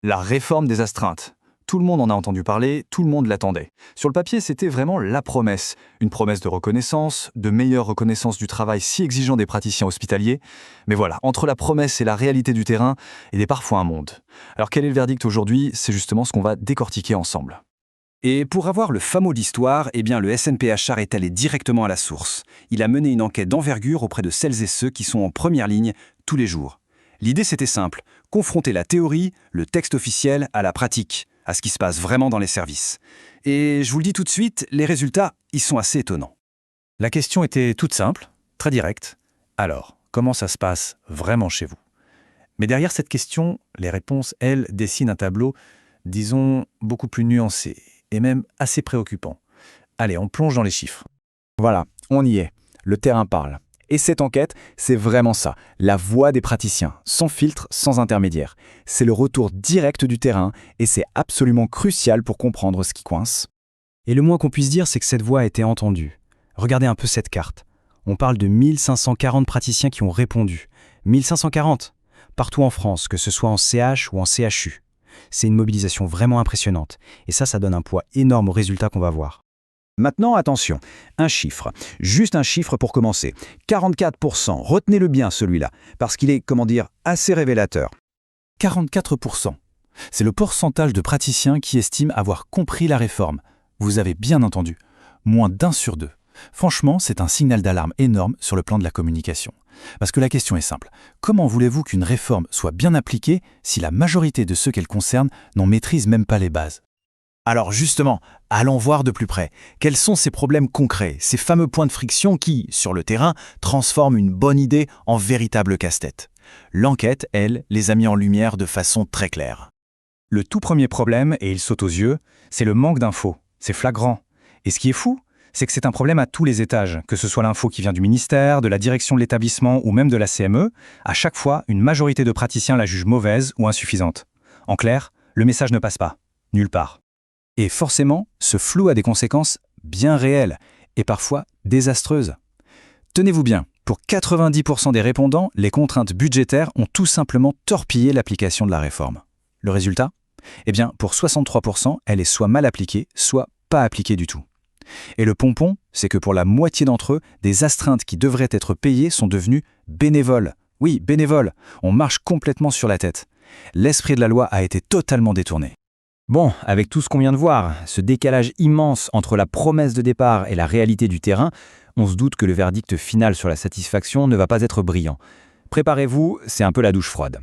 La réforme des astreintes. Tout le monde en a entendu parler, tout le monde l'attendait. Sur le papier, c'était vraiment la promesse. Une promesse de reconnaissance, de meilleure reconnaissance du travail si exigeant des praticiens hospitaliers. Mais voilà, entre la promesse et la réalité du terrain, il y a parfois un monde. Alors quel est le verdict aujourd'hui? C'est justement ce qu'on va décortiquer ensemble. Et pour avoir le fin mot d'histoire, le SNPHR est allé directement à la source. Il a mené une enquête d'envergure auprès de celles et ceux qui sont en première ligne tous les jours. L'idée, c'était simple, confronter la théorie, le texte officiel, à la pratique, à ce qui se passe vraiment dans les services. Et je vous le dis tout de suite, les résultats, ils sont assez étonnants. La question était toute simple, très directe. Alors, comment ça se passe vraiment chez vous? Mais derrière cette question, les réponses, elles, dessinent un tableau, disons, beaucoup plus nuancé et même assez préoccupant. Allez, on plonge dans les chiffres. Voilà, on y est. Le terrain parle. Et cette enquête, c'est vraiment ça, la voix des praticiens, sans filtre, sans intermédiaire. C'est le retour direct du terrain et c'est absolument crucial pour comprendre ce qui coince. Et le moins qu'on puisse dire, c'est que cette voix a été entendue. Regardez un peu cette carte. On parle de 1540 praticiens qui ont répondu. 1540 partout en France, que ce soit en CH ou en CHU. C'est une mobilisation vraiment impressionnante. Et ça donne un poids énorme aux résultats qu'on va voir. Maintenant, attention, un chiffre. Juste un chiffre pour commencer. 44%, retenez-le bien celui-là, parce qu'il est, assez révélateur. 44%. C'est le pourcentage de praticiens qui estiment avoir compris la réforme. Vous avez bien entendu. Moins d'1 sur 2. Franchement, c'est un signal d'alarme énorme sur le plan de la communication. Parce que la question est simple. Comment voulez-vous qu'une réforme soit bien appliquée si la majorité de ceux qu'elle concerne n'en maîtrisent même pas les bases? Alors justement, allons voir de plus près. Quels sont ces problèmes concrets, ces fameux points de friction qui, sur le terrain, transforment une bonne idée en véritable casse-tête? L'enquête, elle, les a mis en lumière de façon très claire. Le tout premier problème, et il saute aux yeux, c'est le manque d'infos. C'est flagrant. Et ce qui est fou, c'est que c'est un problème à tous les étages, que ce soit l'info qui vient du ministère, de la direction de l'établissement ou même de la CME. À chaque fois, une majorité de praticiens la jugent mauvaise ou insuffisante. En clair, le message ne passe pas. Nulle part. Et forcément, ce flou a des conséquences bien réelles et parfois désastreuses. Tenez-vous bien, pour 90% des répondants, les contraintes budgétaires ont tout simplement torpillé l'application de la réforme. Le résultat? Pour 63%, elle est soit mal appliquée, soit pas appliquée du tout. Et le pompon, c'est que pour la moitié d'entre eux, des astreintes qui devraient être payées sont devenues bénévoles. Oui, bénévoles. On marche complètement sur la tête. L'esprit de la loi a été totalement détourné. Bon, avec tout ce qu'on vient de voir, ce décalage immense entre la promesse de départ et la réalité du terrain, on se doute que le verdict final sur la satisfaction ne va pas être brillant. Préparez-vous, c'est un peu la douche froide.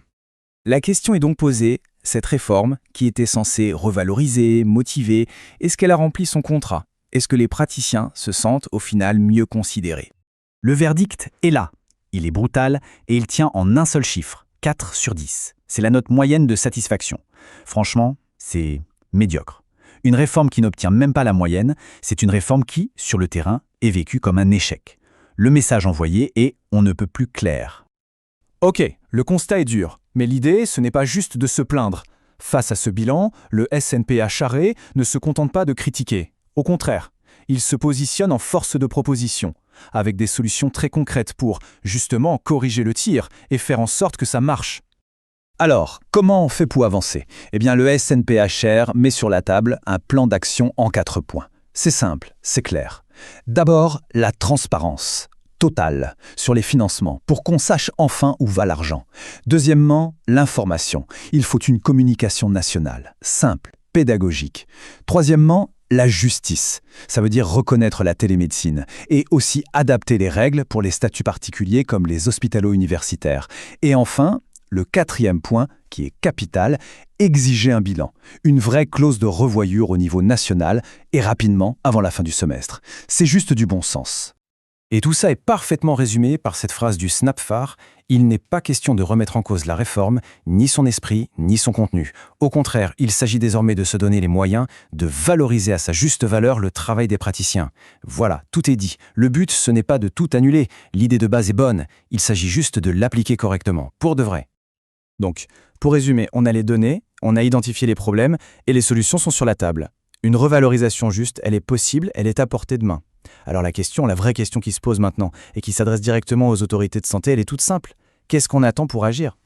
La question est donc posée, cette réforme, qui était censée revaloriser, motiver, est-ce qu'elle a rempli son contrat? Est-ce que les praticiens se sentent au final mieux considérés? Le verdict est là. Il est brutal et il tient en un seul chiffre, 4 sur 10. C'est la note moyenne de satisfaction. Franchement, c'est médiocre. Une réforme qui n'obtient même pas la moyenne, c'est une réforme qui, sur le terrain, est vécue comme un échec. Le message envoyé est « on ne peut plus clair ». Ok, le constat est dur, mais l'idée, ce n'est pas juste de se plaindre. Face à ce bilan, le SNPHR ne se contente pas de critiquer. Au contraire, il se positionne en force de proposition, avec des solutions très concrètes pour, justement, corriger le tir et faire en sorte que ça marche. Alors, comment on fait pour avancer? Le SNPHR met sur la table un plan d'action en 4 points. C'est simple, c'est clair. D'abord, la transparence totale sur les financements pour qu'on sache enfin où va l'argent. Deuxièmement, l'information. Il faut une communication nationale, simple, pédagogique. Troisièmement, la justice. Ça veut dire reconnaître la télémédecine et aussi adapter les règles pour les statuts particuliers comme les hospitalo-universitaires. Et enfin, le 4e point, qui est capital, exiger un bilan. Une vraie clause de revoyure au niveau national et rapidement avant la fin du semestre. C'est juste du bon sens. Et tout ça est parfaitement résumé par cette phrase du SNAPFAR, « Il n'est pas question de remettre en cause la réforme, ni son esprit, ni son contenu. Au contraire, il s'agit désormais de se donner les moyens de valoriser à sa juste valeur le travail des praticiens. » Voilà, tout est dit. Le but, ce n'est pas de tout annuler. L'idée de base est bonne. Il s'agit juste de l'appliquer correctement, pour de vrai. Donc, pour résumer, on a les données, on a identifié les problèmes et les solutions sont sur la table. Une revalorisation juste, elle est possible, elle est à portée de main. Alors la vraie question qui se pose maintenant et qui s'adresse directement aux autorités de santé, elle est toute simple. Qu'est-ce qu'on attend pour agir ?